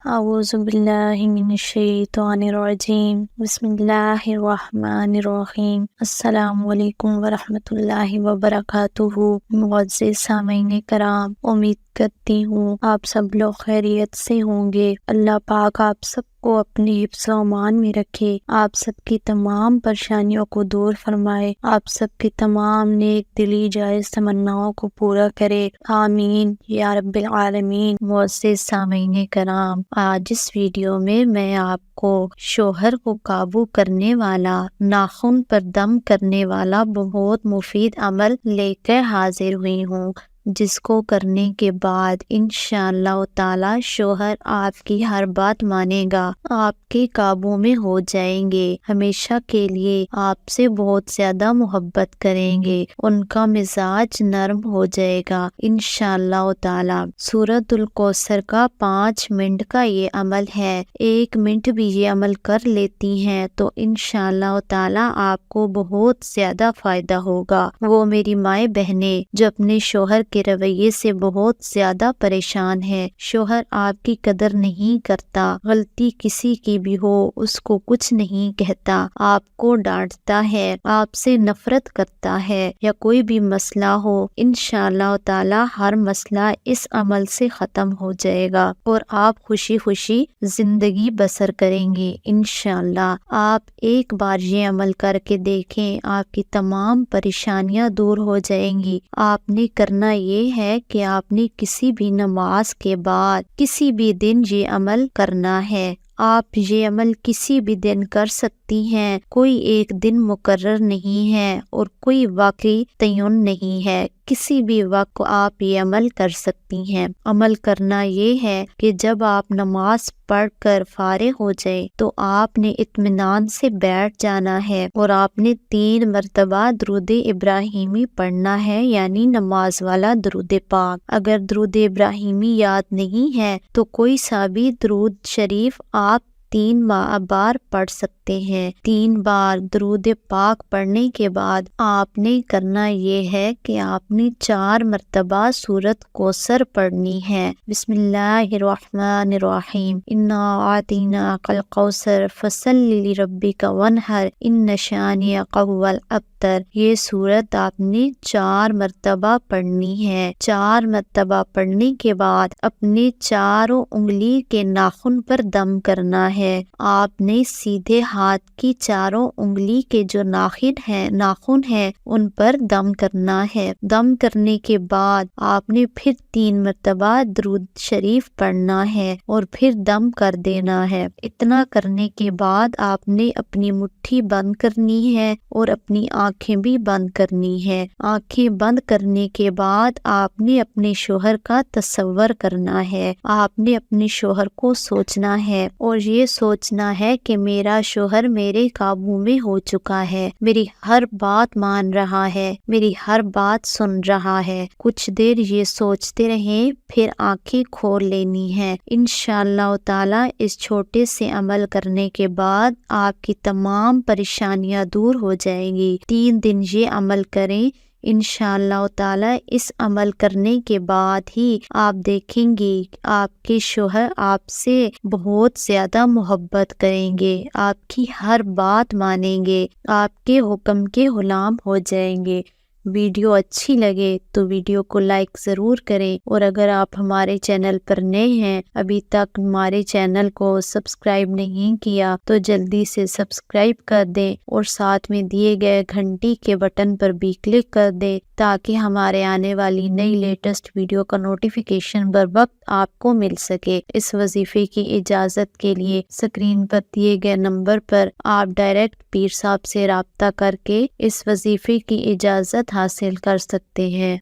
اعوذ باللہ من الشیطان الرجیم بسم اللہ الرحمن الرحیم السلام علیکم ورحمۃ اللہ وبرکاتہ۔ معزز سامعین کرام، امید کرتی ہوں آپ سب لوگ خیریت سے ہوں گے۔ اللہ پاک آپ سب کو اپنے حفظ و امان میں رکھے، آپ سب کی تمام پریشانیوں کو دور فرمائے، آپ سب کی تمام نیک دلی جائز تمناؤں کو پورا کرے، آمین یا رب العالمین۔ معزز سامعین کرام، آج اس ویڈیو میں آپ کو شوہر کو قابو کرنے والا، ناخن پر دم کرنے والا بہت مفید عمل لے کر حاضر ہوئی ہوں، جس کو کرنے کے بعد انشاءاللہ تعالی شوہر آپ کی ہر بات مانے گا، آپ کے قابو میں ہو جائیں گے، ہمیشہ کے لیے آپ سے بہت زیادہ محبت کریں گے، ان کا مزاج نرم ہو جائے گا انشاءاللہ تعالی۔ سورۃ الکوثر کا 5 منٹ کا یہ عمل ہے، 1 منٹ بھی یہ عمل کر لیتی ہیں تو انشاءاللہ تعالی آپ کو بہت زیادہ فائدہ ہوگا۔ وہ میری مائیں بہنیں جو اپنے شوہر کے رویے سے بہت زیادہ پریشان ہے، شوہر آپ کی قدر نہیں کرتا، غلطی کسی کی بھی ہو اس کو کچھ نہیں کہتا، آپ کو ڈانٹتا ہے، آپ سے نفرت کرتا ہے، یا کوئی بھی مسئلہ ہو، انشاءاللہ تعالی ہر مسئلہ اس عمل سے ختم ہو جائے گا اور آپ خوشی خوشی زندگی بسر کریں گے انشاءاللہ۔ آپ ایک بار یہ عمل کر کے دیکھیں، آپ کی تمام پریشانیاں دور ہو جائیں گی۔ آپ نے کرنا یہ ہے کہ آپ نے کسی بھی نماز کے بعد کسی بھی دن یہ عمل کرنا ہے۔ آپ یہ عمل کسی بھی دن کر سکتی ہیں، کوئی ایک دن مقرر نہیں ہے اور کوئی واقعی تعین نہیں ہے، کسی بھی وقت آپ یہ عمل کر سکتی ہیں۔ عمل کرنا یہ ہے کہ جب آپ نماز پڑھ کر فارغ ہو جائے تو آپ نے اطمینان سے بیٹھ جانا ہے اور آپ نے 3 مرتبہ درود ابراہیمی پڑھنا ہے، یعنی نماز والا درود پاک۔ اگر درود ابراہیمی یاد نہیں ہے تو کوئی سا بھی درود شریف آپ 3 بار پڑھ سکتے ہیں۔ 3 بار درود پاک پڑھنے کے بعد آپ نے کرنا یہ ہے کہ آپ نے 4 مرتبہ سورۃ کوثر پڑھنی ہے۔ بسم اللہ الرحمن الرحیم، انا اعطیناک الکوثر فصل لربک وانحر ان شانئک هو الابتر۔ یہ سورت آپ نے 4 مرتبہ پڑھنی ہے۔ 4 مرتبہ پڑھنے کے بعد اپنے چاروں انگلی کے ناخن پر دم کرنا ہے۔ آپ نے سیدھے ہاتھ کی چاروں انگلی کے جو ناخن ہیں ان پر دم کرنا ہے۔ دم کرنے کے بعد آپ نے پھر 3 مرتبہ درود شریف پڑھنا ہے اور پھر دم کر دینا ہے۔ اتنا کرنے کے بعد آپ نے اپنی مٹھی بند کرنی ہے اور اپنی آنکھیں بھی بند کرنی ہے۔ آنکھیں بند کرنے کے بعد آپ نے اپنے شوہر کا تصور کرنا ہے، آپ نے اپنے شوہر کو سوچنا ہے اور یہ سوچنا ہے کہ میرا شوہر میرے قابو میں ہو چکا ہے، میری ہر بات مان رہا ہے، میری ہر بات سن رہا ہے۔ کچھ دیر یہ سوچتے رہیں، پھر آنکھیں کھول لینی ہے۔ انشاءاللہ تعالی اس چھوٹے سے عمل کرنے کے بعد آپ کی تمام پریشانیاں دور ہو جائیں گی۔ 3 دن یہ عمل کریں، انشاءاللہ تعالی اس عمل کرنے کے بعد ہی آپ دیکھیں گے آپ کے شوہر آپ سے بہت زیادہ محبت کریں گے، آپ کی ہر بات مانیں گے، آپ کے حکم کے غلام ہو جائیں گے۔ ویڈیو اچھی لگے تو ویڈیو کو لائک ضرور کریں، اور اگر آپ ہمارے چینل پر نئے ہیں، ابھی تک ہمارے چینل کو سبسکرائب نہیں کیا تو جلدی سے سبسکرائب کر دیں اور ساتھ میں دیے گئے گھنٹی کے بٹن پر بھی کلک کر دیں تاکہ ہمارے آنے والی نئی لیٹسٹ ویڈیو کا نوٹیفیکیشن بر وقت آپ کو مل سکے۔ اس وظیفے کی اجازت کے لیے اسکرین پر دیے گئے نمبر پر آپ ڈائریکٹ پیر صاحب سے رابطہ کر کے اس وظیفے کی اجازت حاصل کر سکتے ہیں۔